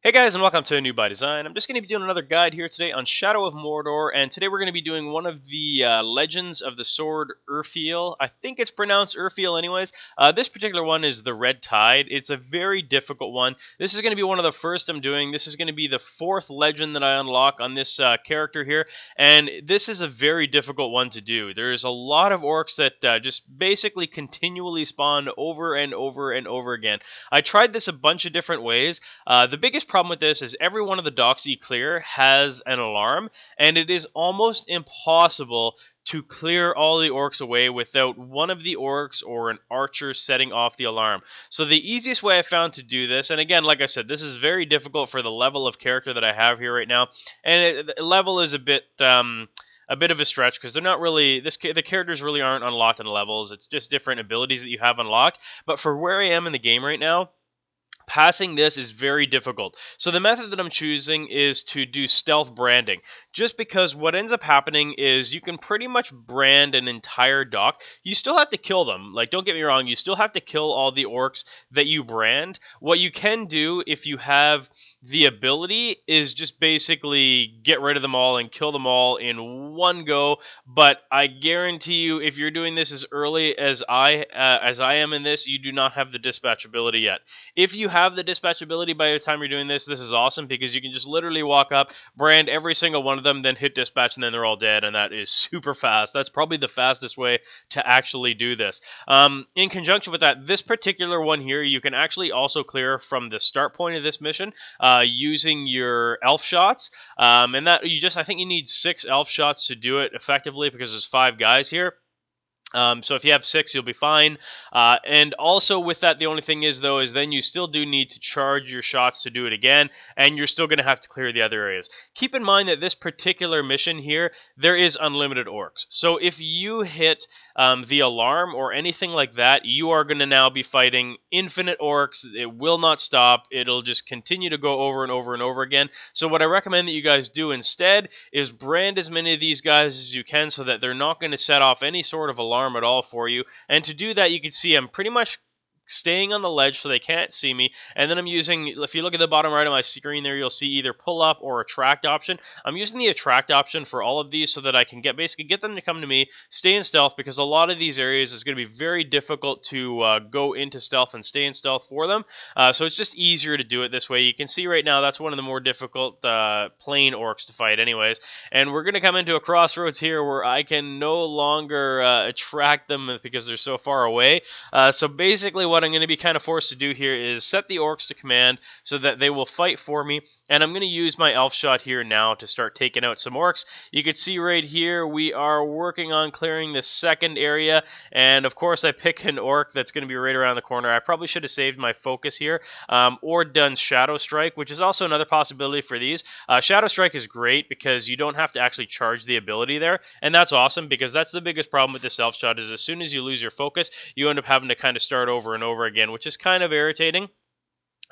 Hey guys, and welcome to a new by design. I'm just going to be doing another guide here today on Shadow of Mordor, and today we're going to be doing one of the Legends of the Sword Urfiel. I think it's pronounced Urfiel anyways. This particular one is the Red Tide. It's a very difficult one. This is going to be one of the first I'm doing. This is going to be the fourth legend that I unlock on this character here, and this is a very difficult one to do. There's a lot of orcs that just basically continually spawn over and over and over again. I tried this a bunch of different ways. The biggest problem with this is every one of the docks you clear has an alarm, and it is almost impossible to clear all the orcs away without one of the orcs or an archer setting off the alarm. So the easiest way I found to do this, and again, like I said, this is very difficult for the level of character that I have here right now, and level is a bit of a stretch because they're not really the characters really aren't unlocked in levels. It's just different abilities that you have unlocked. But for where I am in the game right now, passing this is very difficult. So the method that I'm choosing is to do stealth branding. Just because what ends up happening is you can pretty much brand an entire dock. You still have to kill them. Like, don't get me wrong, you still have to kill all the orcs that you brand. What you can do if you have the ability is just basically get rid of them all and kill them all in one go. But I guarantee you, if you're doing this as early as I am in this, you do not have the dispatch ability yet. If you have the dispatch ability by the time you're doing this, this is awesome because you can just literally walk up, brand every single one of them, then hit dispatch, and then they're all dead, and that is super fast. That's probably the fastest way to actually do this. In conjunction with that, this particular one here, you can actually also clear from the start point of this mission using your elf shots, and that I think you need 6 elf shots to do it effectively because there's 5 guys here. So if you have 6, you'll be fine. And also with that, the only thing is, though, is then you still do need to charge your shots to do it again, and you're still going to have to clear the other areas. Keep in mind that this particular mission here, there is unlimited orcs. So if you hit the alarm or anything like that, you are going to now be fighting infinite orcs. It will not stop. It'll just continue to go over and over and over again. So what I recommend that you guys do instead is brand as many of these guys as you can so that they're not going to set off any sort of alarm at all for you. And to do that, you can see I'm pretty much staying on the ledge so they can't see me, and then I'm using, if you look at the bottom right of my screen there, you'll see either pull up or attract option. I'm using the attract option for all of these so that I can basically get them to come to me, stay in stealth, because a lot of these areas is going to be very difficult to go into stealth and stay in stealth for them. So it's just easier to do it this way. You can see right now that's one of the more difficult plain orcs to fight anyways, and we're going to come into a crossroads here where I can no longer attract them because they're so far away. So basically what I'm going to be kind of forced to do here is set the orcs to command so that they will fight for me, and I'm going to use my elf shot here now to start taking out some orcs. You can see right here we are working on clearing the second area, and of course I pick an orc that's going to be right around the corner. I probably should have saved my focus here, or done Shadow Strike, which is also another possibility for these. Shadow Strike is great because you don't have to actually charge the ability there, and that's awesome because that's the biggest problem with this elf shot is as soon as you lose your focus, you end up having to kind of start over and over again, which is kind of irritating.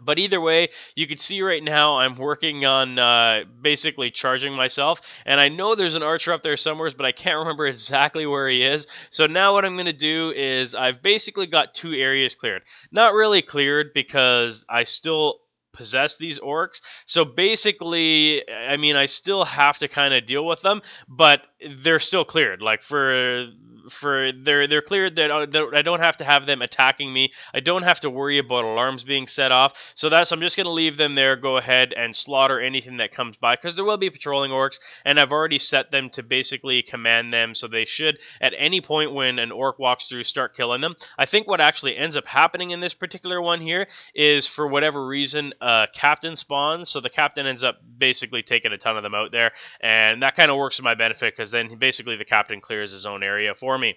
But either way, you can see right now I'm working on basically charging myself, and I know there's an archer up there somewhere, but I can't remember exactly where he is. So now what I'm going to do is I've basically got 2 areas cleared. Not really cleared because I still possess these orcs. So basically, I mean, I still have to kind of deal with them, but they're still cleared. Like they're cleared that I don't have to have them attacking me. I don't have to worry about alarms being set off. So I'm just going to leave them there, go ahead and slaughter anything that comes by because there will be patrolling orcs, and I've already set them to basically command them, so they should at any point when an orc walks through start killing them. I think what actually ends up happening in this particular one here is for whatever reason captain spawns, so the captain ends up basically taking a ton of them out there, and that kind of works to my benefit because then basically the captain clears his own area for me.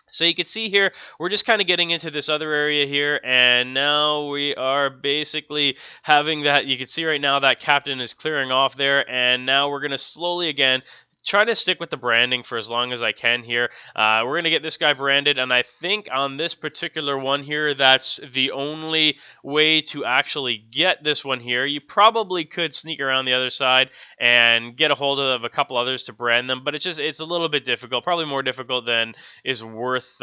So you can see here, we're just kind of getting into this other area here, and now we are basically having that, you can see right now that captain is clearing off there, and now we're going to slowly again try to stick with the branding for as long as I can here. We're going to get this guy branded, and I think on this particular one here, that's the only way to actually get this one here. You probably could sneak around the other side and get a hold of a couple others to brand them, but it's a little bit difficult, probably more difficult than is worth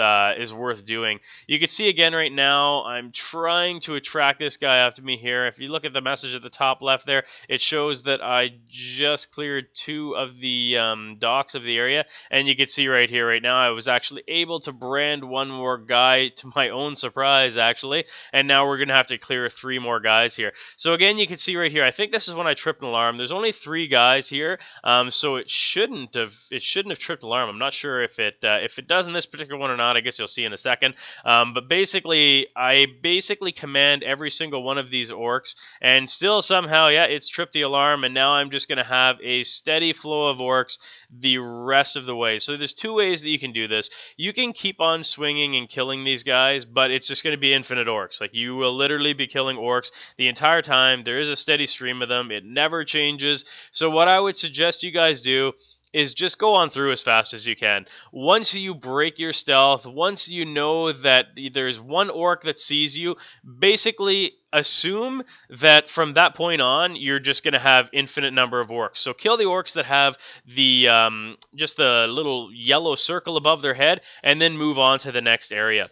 doing. You can see again right now, I'm trying to attract this guy up to me here. If you look at the message at the top left there, it shows that I just cleared 2 of the docks of the area, and you can see right here, right now, I was actually able to brand 1 more guy to my own surprise, actually, and now we're gonna have to clear 3 more guys here. So again, you can see right here, I think this is when I tripped an alarm. There's only 3 guys here, so it shouldn't have tripped alarm. I'm not sure if it does in this particular one or not. I guess you'll see in a second. But basically, I command every single one of these orcs, and still somehow, yeah, it's tripped the alarm, and now I'm just gonna have a steady flow of orcs the rest of the way. So there's 2 ways that you can do this. You can keep on swinging and killing these guys, but it's just going to be infinite orcs. Like, you will literally be killing orcs the entire time. There is a steady stream of them. It never changes. So what I would suggest you guys do is just go on through as fast as you can. Once you break your stealth, once you know that there's 1 orc that sees you, basically assume that from that point on, you're just going to have infinite number of orcs. So kill the orcs that have the just the little yellow circle above their head, and then move on to the next area.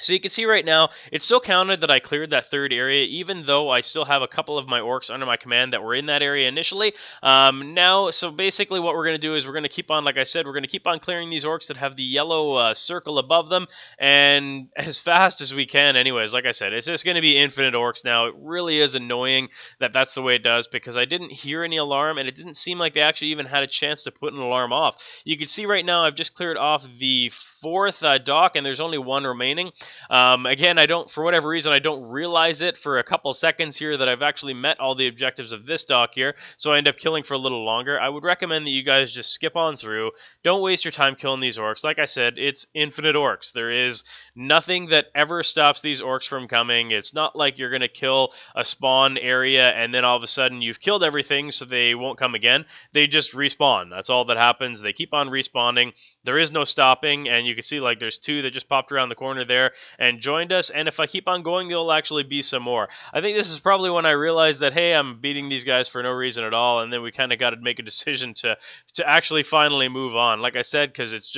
So you can see right now, it still counted that I cleared that 3rd area, even though I still have a couple of my orcs under my command that were in that area initially. Now, so basically what we're going to do is we're going to keep on, like I said, we're going to keep on clearing these orcs that have the yellow circle above them, and as fast as we can anyways. Like I said, it's just going to be infinite orcs now. It really is annoying that that's the way it does, because I didn't hear any alarm, and it didn't seem like they actually even had a chance to put an alarm off. You can see right now I've just cleared off the 4th dock, and there's only 1 remaining. Again, for whatever reason, I don't realize it for a couple seconds here that I've actually met all the objectives of this dock here, so I end up killing for a little longer. I would recommend that you guys just skip on through. Don't waste your time killing these orcs. Like I said, it's infinite orcs. There is nothing that ever stops these orcs from coming. It's not like you're going to kill a spawn area and then all of a sudden you've killed everything so they won't come again. They just respawn. That's all that happens. They keep on respawning. There is no stopping, and you can see like there's 2 that just popped around the corner there and joined us, and if I keep on going, there'll actually be some more. I think this is probably when I realized that, hey, I'm beating these guys for no reason at all, and then we kind of got to make a decision to actually finally move on. Like I said, because it's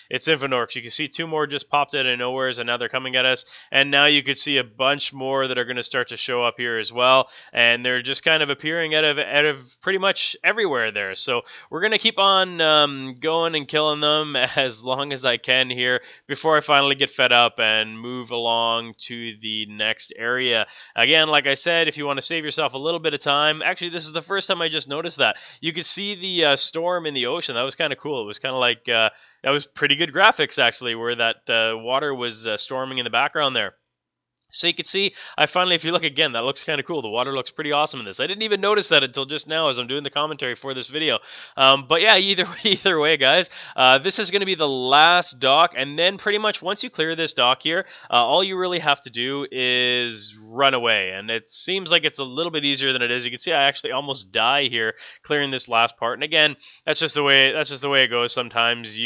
infinite orcs. You can see 2 more just popped out of nowhere, and now they're coming at us, and now you could see a bunch more that are going to start to show up here as well, and they're just kind of appearing out of pretty much everywhere there. So we're going to keep on going and killing them as long as I can here before I finally get fed up and move along to the next area. Again, like I said, if you want to save yourself a little bit of time, actually this is the first time I just noticed that. You could see the storm in the ocean. That was kind of cool. It was kind of like, that was pretty good graphics actually, where that water was storming in the background there. So you can see, if you look again, that looks kind of cool. The water looks pretty awesome in this. I didn't even notice that until just now as I'm doing the commentary for this video. But yeah, either way, guys, this is going to be the last dock. And then pretty much once you clear this dock here, all you really have to do is run away. And it seems like it's a little bit easier than it is. You can see I actually almost die here clearing this last part. And again, that's just the way it goes. Sometimes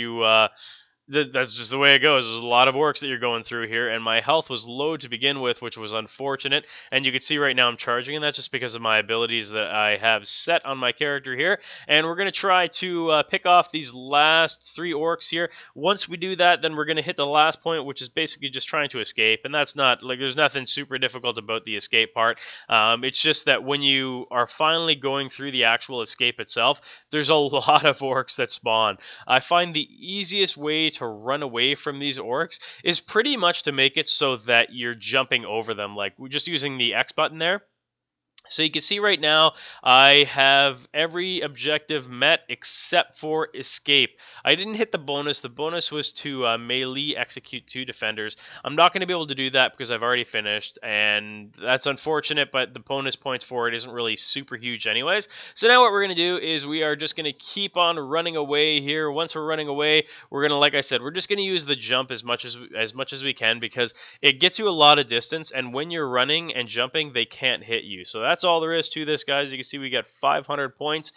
that's just the way it goes. There's a lot of orcs that you're going through here, and my health was low to begin with, which was unfortunate. And you can see right now I'm charging, and that's just because of my abilities that I have set on my character here. And we're going to try to pick off these last 3 orcs here. Once we do that, then we're going to hit the last point, which is basically just trying to escape. And that's not, like, there's nothing super difficult about the escape part. It's just that when you are finally going through the actual escape itself, there's a lot of orcs that spawn. I find the easiest way to run away from these orcs is pretty much to make it so that you're jumping over them, like we're just using the X button there. So you can see right now, I have every objective met except for escape. I didn't hit the bonus. The bonus was to melee execute 2 defenders. I'm not going to be able to do that because I've already finished, and that's unfortunate, but the bonus points for it isn't really super huge anyways. So now what we're going to do is we are just going to keep on running away here. Once we're running away, we're going to, like I said, we're just going to use the jump as much as we can, because it gets you a lot of distance, and when you're running and jumping, they can't hit you. So that's all there is to this, guys. You can see we got 500 points.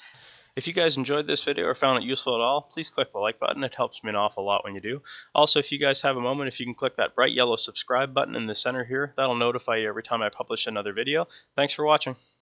If you guys enjoyed this video or found it useful at all, please click the like button. It helps me an awful lot when you do. Also, if you guys have a moment, if you can click that bright yellow subscribe button in the center here, that'll notify you every time I publish another video. Thanks for watching.